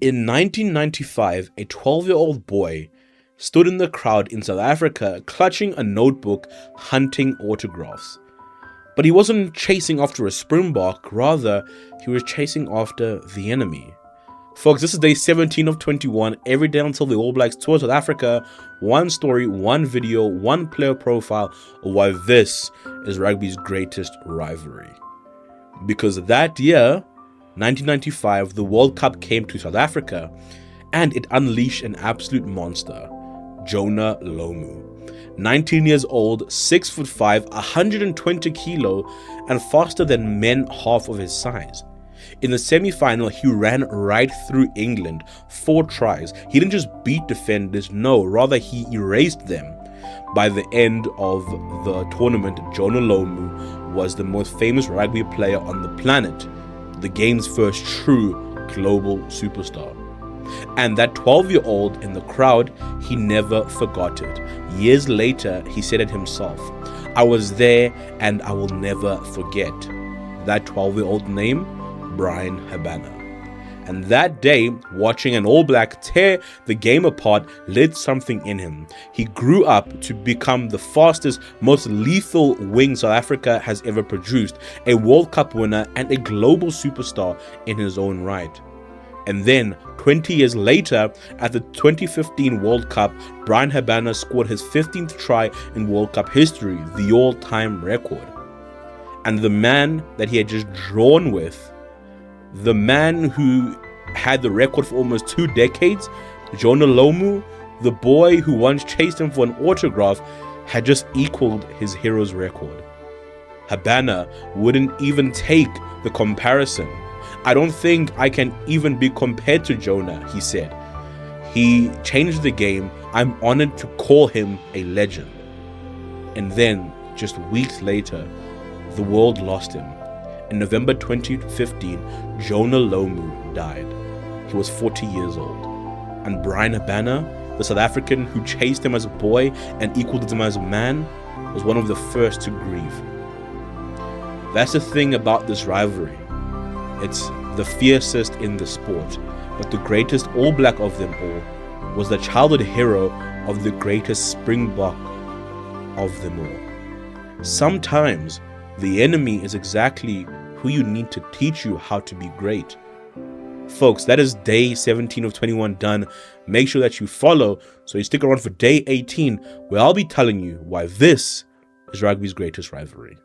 In 1995, a 12-year-old boy stood in the crowd in South Africa clutching a notebook hunting autographs. But he wasn't chasing after a Springbok, rather he was chasing after the enemy. Folks, this is day 17 of 21, every day until the All Blacks tour South Africa. One story, one video, one player profile of why this is rugby's greatest rivalry. Because that year, 1995, the World Cup came to South Africa and it unleashed an absolute monster, Jonah Lomu. 19 years old, 6'5", 120 kilo, and faster than men half of his size. In the semi-final, he ran right through England, 4 tries. He didn't just beat defenders, no, rather he erased them. By the end of the tournament, Jonah Lomu was the most famous rugby player on the planet, the game's first true global superstar. And that 12-year-old in the crowd, he never forgot it. Years later, he said it himself, "I was there and I will never forget." That 12-year-old name, Bryan Habana. And that day, watching an All Black tear the game apart lit something in him. He grew up to become the fastest, most lethal wing South Africa has ever produced, a World Cup winner and a global superstar in his own right. And then, 20 years later, at the 2015 World Cup, Bryan Habana scored his 15th try in World Cup history, the all-time record. And the man that he had just drawn with, the man who had the record for almost 2 decades, Jonah Lomu, the boy who once chased him for an autograph, had just equaled his hero's record. Habana wouldn't even take the comparison. "I don't think I can even be compared to Jonah," he said. "He changed the game. I'm honored to call him a legend." And then, just weeks later, the world lost him. In November 2015, Jonah Lomu died. He was 40 years old. And Bryan Habana, the South African who chased him as a boy and equaled him as a man, was one of the first to grieve. That's the thing about this rivalry. It's the fiercest in the sport, but the greatest All Black of them all was the childhood hero of the greatest Springbok of them all. Sometimes the enemy is exactly who you need to teach you how to be great. Folks, that is day 17 of 21 done. Make sure that you follow so you stick around for day 18, where I'll be telling you why this is rugby's greatest rivalry.